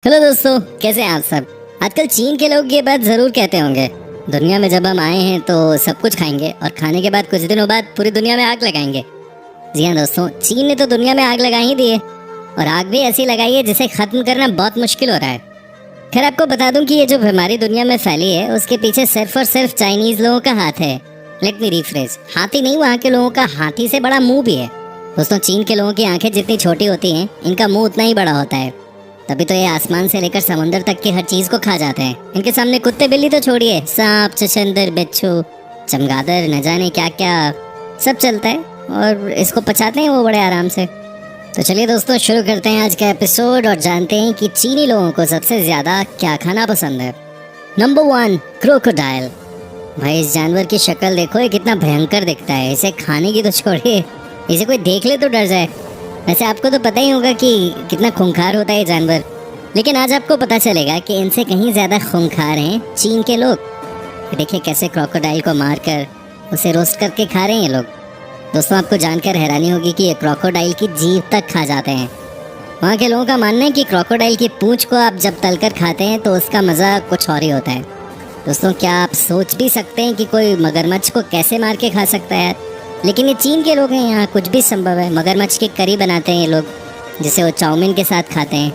Hello दोस्तों, कैसे हैं आप सब। आजकल चीन के लोग ये बात जरूर कहते होंगे, दुनिया में जब हम आए हैं तो सब कुछ खाएंगे और खाने के बाद कुछ दिनों बाद पूरी दुनिया में आग लगाएंगे। जी हाँ दोस्तों, चीन ने तो दुनिया में आग लगा ही दी है और आग भी ऐसी लगाई है जिसे खत्म करना बहुत मुश्किल हो रहा है। खैर, आपको बता दूं कि ये जो बीमारी दुनिया में फैली है उसके पीछे सिर्फ और सिर्फ चाइनीज लोगों का हाथ है। लेट मी रिफ्रेश, हाथी नहीं, वहाँ के लोगों का हाथी से बड़ा मुंह भी है। दोस्तों, चीन के लोगों की आंखें जितनी छोटी होती हैं, इनका मुंह उतना ही बड़ा होता है। तभी तो ये आसमान से लेकर समुद्र तक की हर चीज को खा जाते हैं। इनके सामने कुत्ते बिल्ली तो छोड़िए, सांप, चचंदर, बिच्छू, चमगादड़, न जाने क्या क्या सब चलता है और इसको पचाते हैं वो बड़े आराम से। तो चलिए दोस्तों, शुरू करते हैं आज का एपिसोड और जानते हैं कि चीनी लोगों को सबसे ज्यादा क्या खाना पसंद है। Number 1, crocodile. भाई, इस जानवर की शक्ल देखो, ये कितना भयंकर दिखता है। इसे खाने की तो छोड़िए, इसे कोई देख ले तो डर जाए। वैसे आपको तो पता ही होगा कि कितना खूंखार होता है ये जानवर, लेकिन आज आपको पता चलेगा कि इनसे कहीं ज़्यादा खूंखार हैं चीन के लोग। देखिए कैसे क्रोकोडाइल को मारकर उसे रोस्ट करके खा रहे हैं ये लोग। दोस्तों, आपको जानकर हैरानी होगी कि ये क्रोकोडाइल की जीभ तक खा जाते हैं। वहाँ के लोगों का मानना है कि क्रोकोडाइल की पूंछ को आप जब तलकर खाते हैं तो उसका मज़ा कुछ और ही होता है। दोस्तों, क्या आप सोच भी सकते हैं कि कोई मगरमच्छ को कैसे मार के खा सकता है? लेकिन ये चीन के लोग हैं, यहाँ कुछ भी संभव है। मगरमच्छ की करी बनाते हैं ये लोग, जिसे वो चाउमीन के साथ खाते हैं।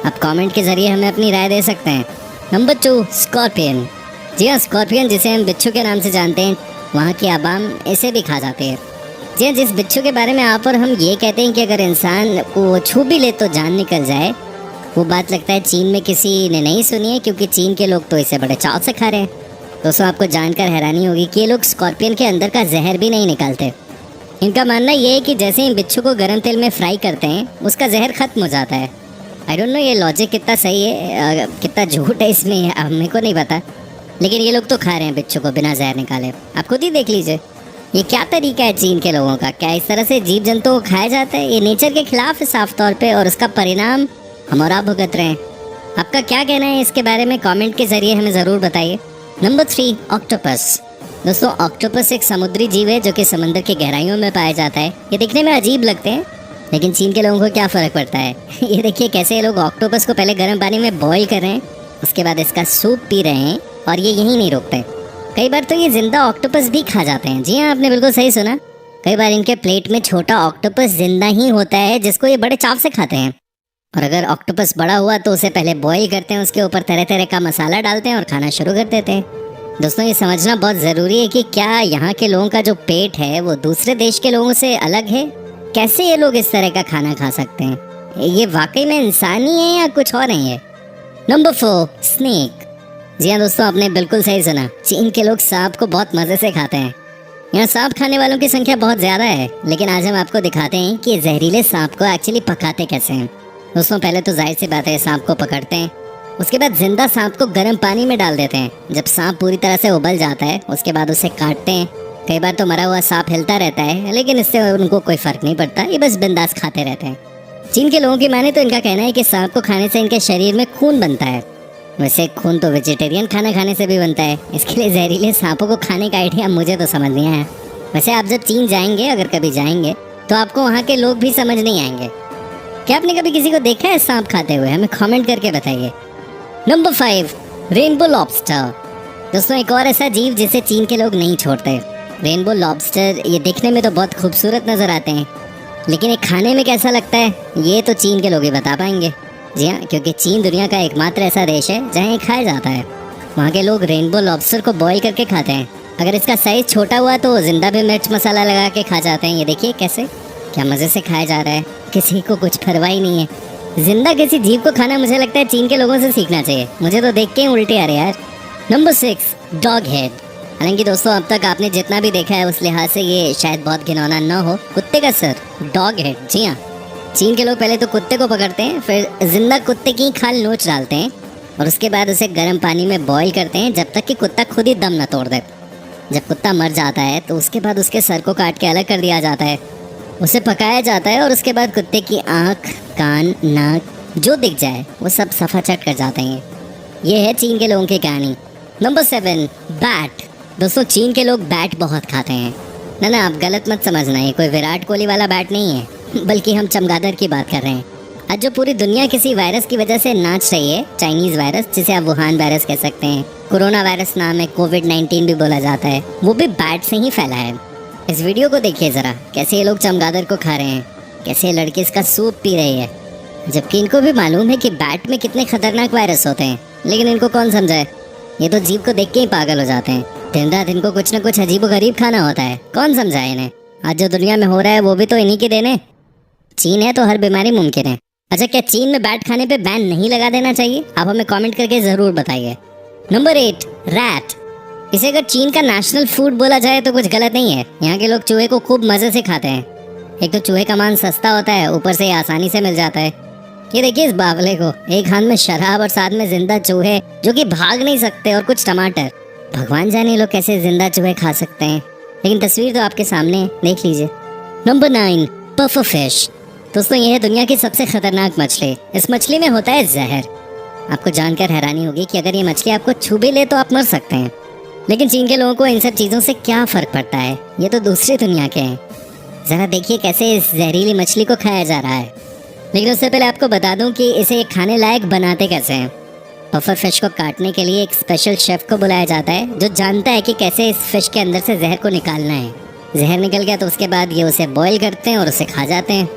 आप कमेंट के जरिए हमें अपनी राय दे सकते हैं। Number 2, scorpion. जी हाँ, स्कॉर्पियन, जिसे हम बिच्छू के नाम से जानते हैं, वहाँ की आवाम इसे भी खा जाते हैं। जी हाँ, जिस बिच्छू के बारे में आप और हम ये कहते हैं कि अगर इंसान को छू भी ले तो जान निकल जाए, वो बात लगता है चीन में किसी ने नहीं सुनी है, क्योंकि चीन के लोग तो इसे बड़े चाव से खा रहे हैं। दोस्तों, आपको जानकर हैरानी होगी कि ये लोग स्कॉर्पियन के अंदर का जहर भी नहीं निकालते। इनका मानना ये है कि जैसे ही बिच्छू को गर्म तेल में फ्राई करते हैं, उसका जहर खत्म हो जाता है। आई डोंट नो ये लॉजिक कितना सही है, कितना झूठ है इसमें, हमें को नहीं पता, लेकिन ये लोग तो खा रहे हैं बिच्छू को बिना जहर निकाले। आप खुद ही देख लीजिए, ये क्या तरीका है चीन के लोगों का। क्या इस तरह से जीव जंतुओं को खाया जाता है? ये नेचर के खिलाफ है साफ तौर पे, और उसका परिणाम हम और आप भुगत रहे हैं। आपका क्या कहना है इसके बारे में कमेंट के जरिए हमें ज़रूर बताइए। Number 3, octopus. दोस्तों, ऑक्टोपस एक समुद्री जीव है जो कि समंदर की गहराइयों में पाया जाता है। ये दिखने में अजीब लगते हैं, लेकिन चीन के लोगों को क्या फ़र्क पड़ता है। ये देखिए कैसे ये लोग ऑक्टोपस को पहले गर्म पानी में बॉईल कर रहे हैं, उसके बाद इसका सूप पी रहे हैं, और ये यहीं नहीं रुकते। कई बार तो ये जिंदा ऑक्टोपस भी खा जाते हैं। जी हाँ, आपने बिल्कुल सही सुना। कई बार इनके प्लेट में छोटा ऑक्टोपस जिंदा ही होता है, जिसको ये बड़े चाव से खाते हैं। और अगर ऑक्टोपस बड़ा हुआ तो उसे पहले बॉईल करते हैं, उसके ऊपर तरह तरह का मसाला डालते हैं और खाना शुरू कर देते हैं। दोस्तों, ये समझना बहुत ज़रूरी है कि क्या यहाँ के लोगों का जो पेट है वो दूसरे देश के लोगों से अलग है। कैसे ये लोग इस तरह का खाना खा सकते हैं? ये वाकई में इंसान ही है या कुछ और नहीं है? Number 4, snake. जी हाँ दोस्तों, आपने बिल्कुल सही सुना। चीन के लोग सांप को बहुत मज़े से खाते हैं। यहाँ सांप खाने वालों की संख्या बहुत ज़्यादा है, लेकिन आज हम आपको दिखाते हैं कि जहरीले सांप को एक्चुअली पकाते कैसे हैं। दोस्तों, पहले तो जाहिर सी बात है, सांप को पकड़ते हैं, उसके बाद जिंदा सांप को गर्म पानी में डाल देते हैं। जब सांप पूरी तरह से उबल जाता है, उसके बाद उसे काटते हैं। कई बार तो मरा हुआ सांप हिलता रहता है, लेकिन इससे उनको कोई फर्क नहीं पड़ता, ये बस बिंदास खाते रहते हैं। चीन के लोगों की माने तो इनका कहना है कि सांप को खाने से इनके शरीर में खून बनता है। वैसे खून तो वेजिटेरियन खाना खाने से भी बनता है, इसके लिए जहरीले सांपों को खाने का आइडिया मुझे तो समझ नहीं आया। वैसे आप जब चीन जाएंगे, अगर कभी जाएंगे, तो आपको वहाँ के लोग भी समझ नहीं आएंगे। क्या आपने कभी किसी को देखा है सांप खाते हुए? हमें कमेंट करके बताइए। Number 5, rainbow lobster. दोस्तों, एक और ऐसा जीव जिसे चीन के लोग नहीं छोड़ते। रेनबो लॉबस्टर, ये देखने में तो बहुत खूबसूरत नज़र आते हैं, लेकिन ये खाने में कैसा लगता है ये तो चीन के लोग ही बता पाएंगे। जी हाँ, क्योंकि चीन दुनिया का एकमात्र ऐसा देश है जहाँ ये खाया जाता है। वहाँ के लोग रेनबो लॉबस्टर को बॉईल करके खाते हैं। अगर इसका साइज़ छोटा हुआ तो जिंदा भी मिर्च मसाला लगा के खा जाते हैं। ये देखिए कैसे, क्या मज़े से खाया जा रहा है, किसी को कुछ परवाह ही नहीं है। जिंदा किसी जीव को खाना मुझे लगता है चीन के लोगों से सीखना चाहिए। मुझे तो देख के ही उल्टे आ रहे यार। Number 6, dog head. हालांकि दोस्तों, अब तक आपने जितना भी देखा है उस लिहाज से ये शायद बहुत घिनौना न हो। कुत्ते का सर, डॉग हेड। जी हाँ, चीन के लोग पहले तो कुत्ते को पकड़ते हैं, फिर जिंदा कुत्ते की खाल नोच डालते हैं और उसके बाद उसे गर्म पानी में बॉईल करते हैं, जब तक कि कुत्ता खुद ही दम न तोड़ दे। जब कुत्ता मर जाता है तो उसके बाद उसके सर को काट के अलग कर दिया जाता है, उसे पकाया जाता है, और उसके बाद कुत्ते की आँख, कान, नाक जो दिख जाए वो सब सफा चट कर जाते हैं। ये है चीन के लोगों की कहानी। Number 7, bat. दोस्तों, चीन के लोग बैट बहुत खाते हैं। ना, आप गलत मत समझना, ये कोई विराट कोहली वाला बैट नहीं है, बल्कि हम चमगादड़ की बात कर रहे हैं। आज जो पूरी दुनिया किसी वायरस की वजह से नाच रही है, चाइनीज वायरस जिसे आप वुहान वायरस कह सकते हैं, कोरोना वायरस नाम है, कोविड-19 भी बोला जाता है, वो भी बैट से ही फैला है। इस वीडियो को देखिए जरा, कैसे ये लोग चमगादड़ को खा रहे हैं, कैसे ये लड़की इसका सूप पी रही है, जबकि इनको भी मालूम है कि बैट में कितने खतरनाक वायरस होते हैं, लेकिन इनको कौन समझाए। ये तो जीव को देख के ही पागल हो जाते हैं। दिन रात इनको कुछ न कुछ अजीबो गरीब खाना होता है, कौन समझाए इन्हें। आज जो दुनिया में हो रहा है वो भी तो इन्हीं की देन है। चीन है तो हर बीमारी मुमकिन है। अच्छा, क्या चीन में बैट खाने पे बैन नहीं लगा देना चाहिए? आप हमें कमेंट करके जरूर बताइए। Number 8, rat. इसे अगर चीन का नेशनल फूड बोला जाए तो कुछ गलत नहीं है। यहाँ के लोग चूहे को खूब मजे से खाते हैं। एक तो चूहे का मांस सस्ता होता है, ऊपर से आसानी से मिल जाता है। ये देखिए इस बावले को, एक हाथ में शराब और साथ में जिंदा चूहे जो कि भाग नहीं सकते, और कुछ टमाटर। भगवान जाने लोग कैसे जिंदा चूहे खा सकते हैं, लेकिन तस्वीर तो आपके सामने है, देख लीजिए। Number 9, puffer fish. दोस्तों, यह है दुनिया की सबसे खतरनाक मछली। इस मछली में होता है जहर। आपको जानकर हैरानी होगी कि अगर ये मछली आपको छू भी ले तो आप मर सकते हैं, लेकिन चीन के लोगों को इन सब चीजों से क्या फर्क पड़ता है। ये तो दूसरी दुनिया के हैं। जरा देखिए कैसे इस जहरीली मछली को खाया जा रहा है। लेकिन उससे पहले आपको बता दूं कि इसे खाने लायक बनाते कैसे हैं। पफर फिश को काटने के लिए एक स्पेशल शेफ को बुलाया जाता है, जो जानता है कि कैसे इस फिश के अंदर से जहर को निकालना है। जहर निकल गया तो उसके बाद ये उसे बॉईल करते हैं और उसे खा जाते हैं।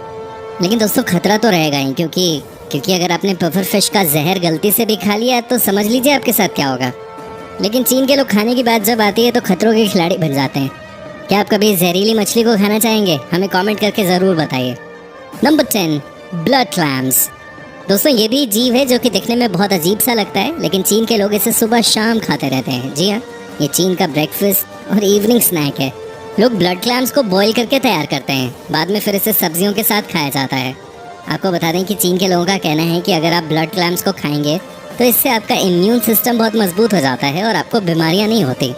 लेकिन दोस्तों, खतरा तो रहेगा ही, क्योंकि अगर आपने पफर फिश का जहर गलती से भी खा लिया तो समझ लीजिए आपके साथ क्या होगा। लेकिन चीन के लोग खाने की बात जब आती है तो खतरों के खिलाड़ी बन जाते हैं। क्या आप कभी जहरीली मछली को खाना चाहेंगे? हमें कमेंट करके ज़रूर बताइए। Number 10, blood clams. दोस्तों, ये भी जीव है जो कि दिखने में बहुत अजीब सा लगता है, लेकिन चीन के लोग इसे सुबह शाम खाते रहते हैं। जी हाँ, ये चीन का ब्रेकफास्ट और इवनिंग स्नैक है। लोग ब्लड क्लैम्स को बॉईल करके तैयार करते हैं, बाद में फिर इसे सब्जियों के साथ खाया जाता है। आपको बता दें कि चीन के लोगों का कहना है कि अगर आप ब्लड क्लैम्स को खाएंगे तो इससे आपका इम्यून सिस्टम बहुत मजबूत हो जाता है और आपको बीमारियां नहीं होती।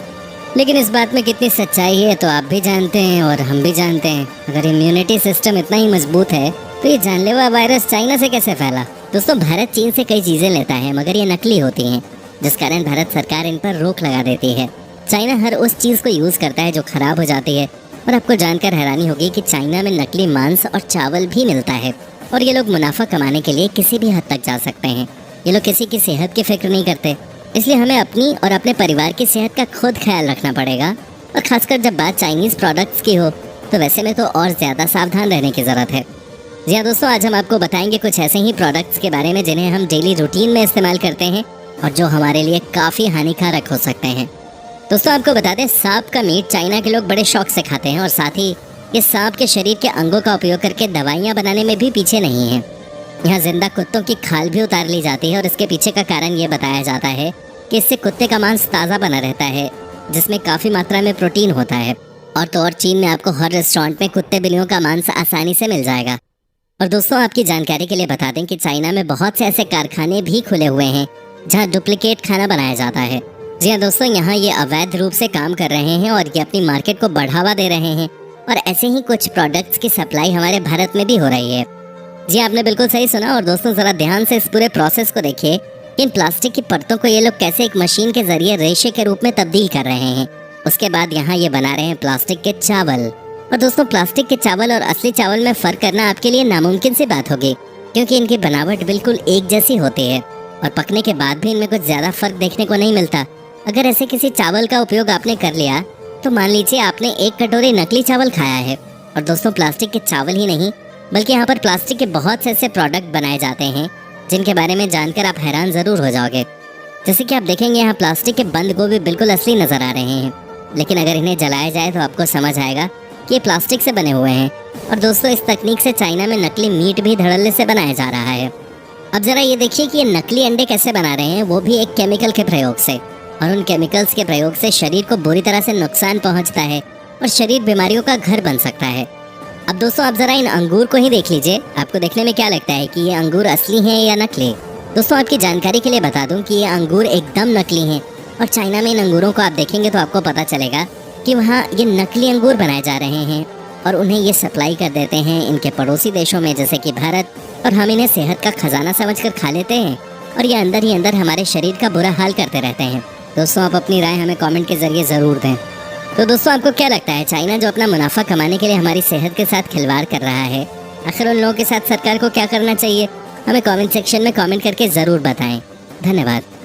लेकिन इस बात में कितनी सच्चाई है तो आप भी जानते हैं और हम भी जानते हैं। अगर इम्यूनिटी सिस्टम इतना ही मजबूत है तो ये जानलेवा वायरस चाइना से कैसे फैला? दोस्तों, भारत चीन से कई चीजें लेता है, मगर ये नकली होती हैं, जिस कारण भारत सरकार इन पर रोक लगा देती है। चाइना हर उस चीज को यूज करता है जो खराब हो जाती है। और आपको जानकर हैरानी होगी कि चाइना में नकली मांस और चावल भी मिलता है, और ये लोग मुनाफा कमाने के लिए किसी भी हद तक जा सकते हैं। ये लोग किसी की सेहत की फिक्र नहीं करते, इसलिए हमें अपनी और अपने परिवार की सेहत का खुद ख्याल रखना पड़ेगा। और खासकर जब बात चाइनीज प्रोडक्ट्स की हो तो वैसे में तो और ज्यादा सावधान रहने की जरूरत है। जी हाँ दोस्तों, आज हम आपको बताएंगे कुछ ऐसे ही प्रोडक्ट्स के बारे में जिन्हें हम डेली रूटीन में इस्तेमाल करते हैं और जो हमारे लिए काफ़ी हानिकारक हो सकते हैं। दोस्तों, आपको बता दें, सांप का मीट चाइना के लोग बड़े शौक से खाते हैं, और साथ ही ये सांप के शरीर के अंगों का उपयोग करके दवाइयाँ बनाने में भी पीछे नहीं हैं। यहाँ जिंदा कुत्तों की खाल भी उतार ली जाती है, और इसके पीछे का कारण ये बताया जाता है कि इससे कुत्ते का मांस ताज़ा बना रहता है, जिसमें काफ़ी मात्रा में प्रोटीन होता है। और तो और चीन में आपको हर रेस्टोरेंट में कुत्ते बिल्लियों का मांस आसानी से मिल जाएगा। और दोस्तों, आपकी जानकारी के लिए बता दें कि चाइना में बहुत से ऐसे कारखाने भी खुले हुए हैं जहां डुप्लीकेट खाना बनाया जाता है। जी हाँ दोस्तों, यहाँ ये अवैध रूप से काम कर रहे हैं और ये अपनी मार्केट को बढ़ावा दे रहे हैं, और ऐसे ही कुछ प्रोडक्ट्स की सप्लाई हमारे भारत में भी हो रही है। जी, आपने बिल्कुल सही सुना। और दोस्तों, ज़रा ध्यान से इस पूरे प्रोसेस को देखिए। इन प्लास्टिक की परतों को ये लोग कैसे एक मशीन के जरिए रेशे के रूप में तब्दील कर रहे हैं। उसके बाद यहाँ ये बना रहे हैं प्लास्टिक के चावल। और दोस्तों, प्लास्टिक के चावल और असली चावल में फ़र्क करना आपके लिए नामुमकिन सी बात होगी, क्योंकि इनकी बनावट बिल्कुल एक जैसी होती है और पकने के बाद भी इनमें कुछ ज़्यादा फ़र्क देखने को नहीं मिलता। अगर ऐसे किसी चावल का उपयोग आपने कर लिया तो मान लीजिए आपने एक कटोरी नकली चावल खाया है। और दोस्तों, प्लास्टिक के चावल ही नहीं, बल्कि यहाँ पर प्लास्टिक के बहुत से ऐसे प्रोडक्ट बनाए जाते हैं जिनके बारे में जानकर आप हैरान ज़रूर हो जाओगे। जैसे कि आप देखेंगे, यहाँ प्लास्टिक के बंद गोभी बिल्कुल असली नज़र आ रहे हैं, लेकिन अगर इन्हें जलाया जाए तो आपको समझ आएगा कि ये प्लास्टिक से बने हुए हैं। और दोस्तों, इस तकनीक से चाइना में नकली मीट भी धड़ल्ले से बनाया जा रहा है। अब ज़रा ये देखिए कि ये नकली अंडे कैसे बना रहे हैं, वो भी एक केमिकल के प्रयोग से। और उन केमिकल्स के प्रयोग से शरीर को बुरी तरह से नुकसान पहुंचता है और शरीर बीमारियों का घर बन सकता है। अब दोस्तों, आप ज़रा इन अंगूर को ही देख लीजिए। आपको देखने में क्या लगता है कि ये अंगूर असली हैं या नकली? दोस्तों, आपकी जानकारी के लिए बता दूं कि ये अंगूर एकदम नकली हैं। और चाइना में इन अंगूरों को आप देखेंगे तो आपको पता चलेगा कि वहाँ ये नकली अंगूर बनाए जा रहे हैं और उन्हें ये सप्लाई कर देते हैं इनके पड़ोसी देशों में, जैसे कि भारत। और हम इन्हें सेहत का खजाना समझकर खा लेते हैं, और ये अंदर ही अंदर हमारे शरीर का बुरा हाल करते रहते हैं। दोस्तों, आप अपनी राय हमें कमेंट के जरिए ज़रूर दें। तो दोस्तों, आपको क्या लगता है, चाइना जो अपना मुनाफा कमाने के लिए हमारी सेहत के साथ खिलवाड़ कर रहा है, आखिर उन लोगों के साथ सरकार को क्या करना चाहिए? हमें कमेंट सेक्शन में कमेंट करके ज़रूर बताएं। धन्यवाद।